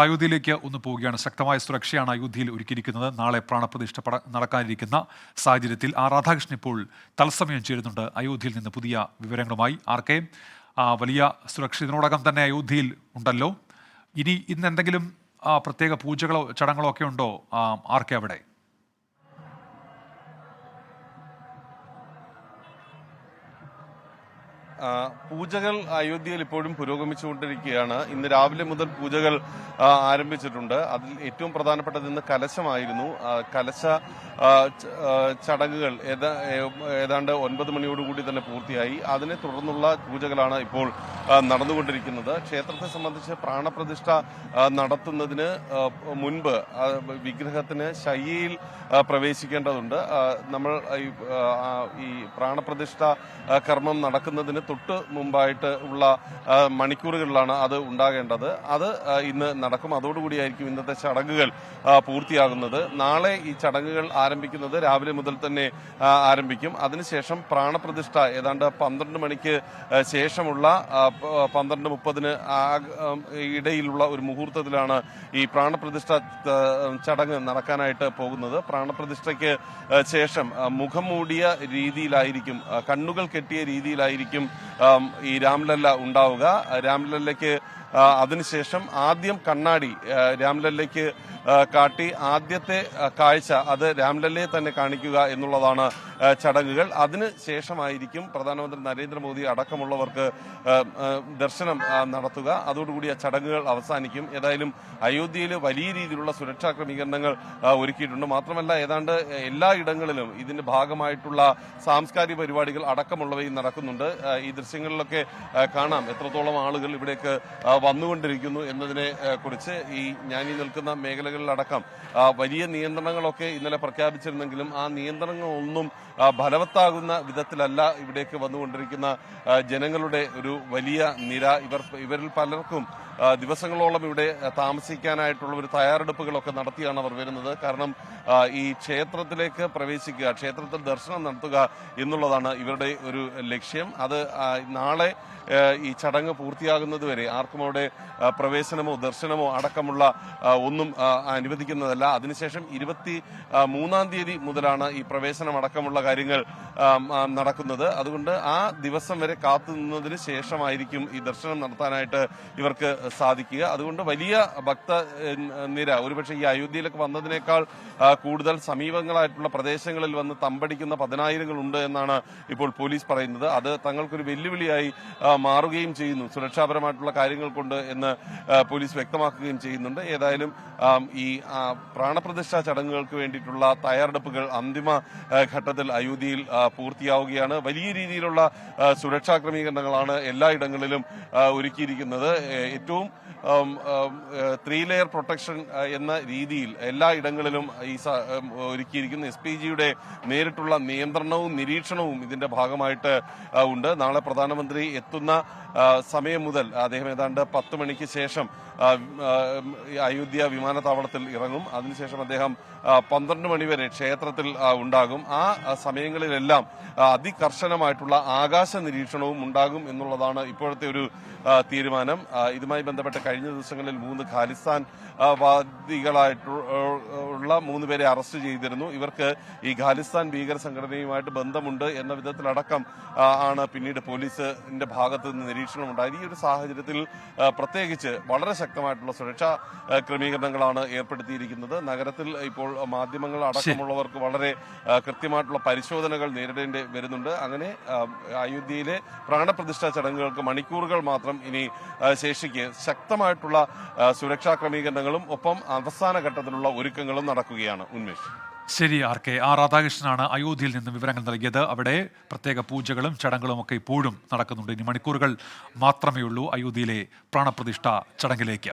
അയോധ്യയിലേക്ക് ഒന്ന് പോവുകയാണ്. ശക്തമായ സുരക്ഷയാണ് അയോധ്യയിൽ ഒരുക്കിയിരിക്കുന്നത്. നാളെ പ്രാണപ്രതിഷ്ഠ നടക്കാനിരിക്കുന്ന സാഹചര്യത്തിൽ രാധാകൃഷ്ണൻ ഇപ്പോൾ തത്സമയം ചേരുന്നുണ്ട് അയോധ്യയിൽ നിന്ന് പുതിയ വിവരങ്ങളുമായി. ആർക്കെ വലിയ സുരക്ഷ ഇതിനോടകം തന്നെ അയോധ്യയിൽ ഉണ്ടല്ലോ. ഇന്ന് എന്തെങ്കിലും പ്രത്യേക പൂജകളോ ചടങ്ങുകളോ ഒക്കെ ഉണ്ടോ ആർക്കെ അവിടെ? പൂജകൾ അയോധ്യയിൽ ഇപ്പോഴും പുരോഗമിച്ചുകൊണ്ടിരിക്കുകയാണ്. ഇന്ന് രാവിലെ മുതൽ പൂജകൾ ആരംഭിച്ചിട്ടുണ്ട്. അതിൽ ഏറ്റവും പ്രധാനപ്പെട്ടത് ഇന്ന് കലശമായിരുന്നു. കലശ ചടങ്ങുകൾ ഏതാണ്ട് 9 മണിയോടുകൂടി തന്നെ പൂർത്തിയായി. അതിനെ തുടർന്നുള്ള പൂജകളാണ് ഇപ്പോൾ നടന്നുകൊണ്ടിരിക്കുന്നത്. ക്ഷേത്രത്തെ സംബന്ധിച്ച് പ്രാണപ്രതിഷ്ഠ നടത്തുന്നതിന് മുൻപ് വിഗ്രഹത്തിന് ശയ്യയിൽ പ്രവേശിക്കേണ്ടതുണ്ട്. നമ്മൾ ഈ പ്രാണപ്രതിഷ്ഠ കർമ്മം നടക്കുന്നതിന് തൊട്ട് മുമ്പായിട്ട് ഉള്ള മണിക്കൂറുകളിലാണ് അത് ഉണ്ടാകേണ്ടത്. അത് ഇന്ന് നടക്കും. അതോടുകൂടിയായിരിക്കും ഇന്നത്തെ ചടങ്ങുകൾ പൂർത്തിയാകുന്നത്. നാളെ ഈ ചടങ്ങുകൾ ആരംഭിക്കുന്നത് രാവിലെ മുതൽ തന്നെ ആരംഭിക്കും. അതിനുശേഷം പ്രാണപ്രതിഷ്ഠ ഏതാണ്ട് 12 മണിക്ക് ശേഷമുള്ള 12:30 ഇടയിലുള്ള ഒരു മുഹൂർത്തത്തിലാണ് ഈ പ്രാണപ്രതിഷ്ഠ ചടങ്ങ് നടക്കാനായിട്ട് പോകുന്നത്. പ്രാണപ്രതിഷ്ഠയ്ക്ക് ശേഷം മുഖം മൂടിയ രീതിയിലായിരിക്കും, കണ്ണുകൾ കെട്ടിയ രീതിയിലായിരിക്കും ഈ രാംലല്ല ഉണ്ടാവുക. രാംലല്ലയ്ക്ക് അതിനുശേഷം ആദ്യം കണ്ണാടി രാംലല്ലയ്ക്ക് കാട്ടി ആദ്യത്തെ കാഴ്ച അത് രാംലല്ലയെ തന്നെ കാണിക്കുക എന്നുള്ളതാണ് ചടങ്ങുകൾ. അതിന് ശേഷമായിരിക്കും പ്രധാനമന്ത്രി നരേന്ദ്രമോദി അടക്കമുള്ളവർക്ക് ദർശനം നടത്തുക. അതോടുകൂടി ആ ചടങ്ങുകൾ അവസാനിക്കും. ഏതായാലും അയോധ്യയിൽ വലിയ രീതിയിലുള്ള സുരക്ഷാ ക്രമീകരണങ്ങൾ ഒരുക്കിയിട്ടുണ്ട്. മാത്രമല്ല ഏതാണ്ട് എല്ലാ ഇടങ്ങളിലും ഇതിന്റെ ഭാഗമായിട്ടുള്ള സാംസ്കാരിക പരിപാടികൾ അടക്കമുള്ളവയും നടക്കുന്നുണ്ട്. ഈ ദൃശ്യങ്ങളിലൊക്കെ കാണാം എത്രത്തോളം ആളുകൾ ഇവിടേക്ക് വന്നുകൊണ്ടിരിക്കുന്നു എന്നതിനെ കുറിച്ച്. ഞാനീ നിൽക്കുന്ന മേഖലകളിലടക്കം വലിയ നിയന്ത്രണങ്ങളൊക്കെ ഇന്നലെ പ്രഖ്യാപിച്ചിരുന്നെങ്കിലും ആ നിയന്ത്രണങ്ങളൊന്നും ഫലവത്താകുന്ന വിധത്തിലല്ല ഇവിടേക്ക് വന്നുകൊണ്ടിരിക്കുന്ന ജനങ്ങളുടെ ഒരു വലിയ നിര. ഇവരിൽ പലർക്കും ദിവസങ്ങളോളം ഇവിടെ താമസിക്കാനായിട്ടുള്ള ഒരു തയ്യാറെടുപ്പുകളൊക്കെ നടത്തിയാണ് അവർ വരുന്നത്. കാരണം ഈ ക്ഷേത്രത്തിലേക്ക് പ്രവേശിക്കുക, ക്ഷേത്രത്തിൽ ദർശനം നടത്തുക എന്നുള്ളതാണ് ഇവരുടെ ഒരു ലക്ഷ്യം. അത് നാളെ ഈ ചടങ്ങ് പൂർത്തിയാകുന്നതുവരെ ആർക്കും അവിടെ പ്രവേശനമോ ദർശനമോ അടക്കമുള്ള ഒന്നും അനുവദിക്കുന്നതല്ല. അതിനുശേഷം 23-ാം തീയതി മുതലാണ് ഈ പ്രവേശനം അടക്കമുള്ള കാര്യങ്ങൾ നടക്കുന്നത്. അതുകൊണ്ട് ആ ദിവസം വരെ കാത്തുനിന്നതിന് ശേഷമായിരിക്കും ഈ ദർശനം നടത്താനായിട്ട് ഇവർക്ക് സാധിക്കുക. അതുകൊണ്ട് വലിയ ഭക്ത നിര, ഒരുപക്ഷെ ഈ അയോധ്യയിലേക്ക് വന്നതിനേക്കാൾ കൂടുതൽ സമീപങ്ങളായിട്ടുള്ള പ്രദേശങ്ങളിൽ വന്ന് തമ്പടിക്കുന്ന 10,000 ഉണ്ട് എന്നാണ് ഇപ്പോൾ പോലീസ് പറയുന്നത്. അത് തങ്ങൾക്കൊരു വെല്ലുവിളിയായി മാറുകയും ചെയ്യുന്നു സുരക്ഷാപരമായിട്ടുള്ള കാര്യങ്ങൾ കൊണ്ട് എന്ന് പോലീസ് വ്യക്തമാക്കുകയും ചെയ്യുന്നുണ്ട്. ഏതായാലും ഈ പ്രാണപ്രതിഷ്ഠാ ചടങ്ങുകൾക്ക് വേണ്ടിയിട്ടുള്ള തയ്യാറെടുപ്പുകൾ അന്തിമ ഘട്ടത്തിൽ അയോധ്യയിൽ പൂർത്തിയാവുകയാണ്. വലിയ രീതിയിലുള്ള സുരക്ഷാ ക്രമീകരണങ്ങളാണ് എല്ലായിടങ്ങളിലും ഒരുക്കിയിരിക്കുന്നത്. ഏറ്റവും 3 ലെയർ പ്രൊട്ടക്ഷൻ എന്ന രീതിയിൽ എല്ലാ ഇടങ്ങളിലും ഒരുക്കിയിരിക്കുന്നു. SPGയുടെ നേരിട്ടുള്ള നിയന്ത്രണവും നിരീക്ഷണവും ഇതിന്റെ ഭാഗമായിട്ട് ഉണ്ട്. നാളെ പ്രധാനമന്ത്രി എത്തുന്ന സമയം മുതൽ അദ്ദേഹം ഏതാണ്ട് 10 മണിക്ക് ശേഷം അയോധ്യ വിമാനത്താവളത്തിൽ ഇറങ്ങും. അതിനുശേഷം അദ്ദേഹം 12 മണി വരെ ക്ഷേത്രത്തിൽ ഉണ്ടാകും. ആ സമയങ്ങളിലെല്ലാം അതികർശനമായിട്ടുള്ള ആകാശ നിരീക്ഷണവും ഉണ്ടാകും എന്നുള്ളതാണ് ഇപ്പോഴത്തെ ഒരു തീരുമാനം. ഇതുമായി ബന്ധപ്പെട്ട് കഴിഞ്ഞ ദിവസങ്ങളിൽ 3 ഖാലിസ്ഥാൻ വാദികളായിട്ടുള്ള 3 പേരെ അറസ്റ്റ് ചെയ്തിരുന്നു. ഇവർക്ക് ഈ ഖാലിസ്ഥാൻ ഭീകര സംഘടനയുമായിട്ട് ബന്ധമുണ്ട് എന്ന വിധത്തിലടക്കം ആണ് പിന്നീട് പോലീസിന്റെ ഭാഗത്ത് നിന്ന് നിരീക്ഷണം ഉണ്ടായത്. ഈ ഒരു സാഹചര്യത്തിൽ പ്രത്യേകിച്ച് വളരെ ശക്തമായിട്ടുള്ള സുരക്ഷാ ക്രമീകരണങ്ങളാണ് ഏർപ്പെടുത്തിയിരിക്കുന്നത്. നഗരത്തിൽ ഇപ്പോൾ മാധ്യമങ്ങൾ അടക്കമുള്ളവർക്ക് വളരെ കൃത്യമായിട്ടുള്ള പരിശോധനകൾ നേരിടേണ്ടി വരുന്നുണ്ട്. അങ്ങനെ അയോധ്യയിലെ പ്രാണപ്രതിഷ്ഠാ ചടങ്ങുകൾക്ക് മണിക്കൂറുകൾ മാത്രം ഇനി ശേഷിക്കെ ശക്തമായിട്ടുള്ള സുരക്ഷാ ക്രമീകരണങ്ങളും ഒപ്പം അവസാന ഘട്ടത്തിലുള്ള ഒരുക്കങ്ങളും നടക്കുകയാണ്. ഉന്മേഷ്. ശരി ആർക്കെ. രാധാകൃഷ്ണനാണ് അയോധ്യയിൽ നിന്ന് വിവരങ്ങൾ നൽകിയത്. അവിടെ പ്രത്യേക പൂജകളും ചടങ്ങുകളും ഒക്കെ ഇപ്പോഴും നടക്കുന്നുണ്ട്. ഇനി മണിക്കൂറുകൾ മാത്രമേ ഉള്ളൂ അയോധ്യയിലെ പ്രാണപ്രതിഷ്ഠ ചടങ്ങിലേക്ക്.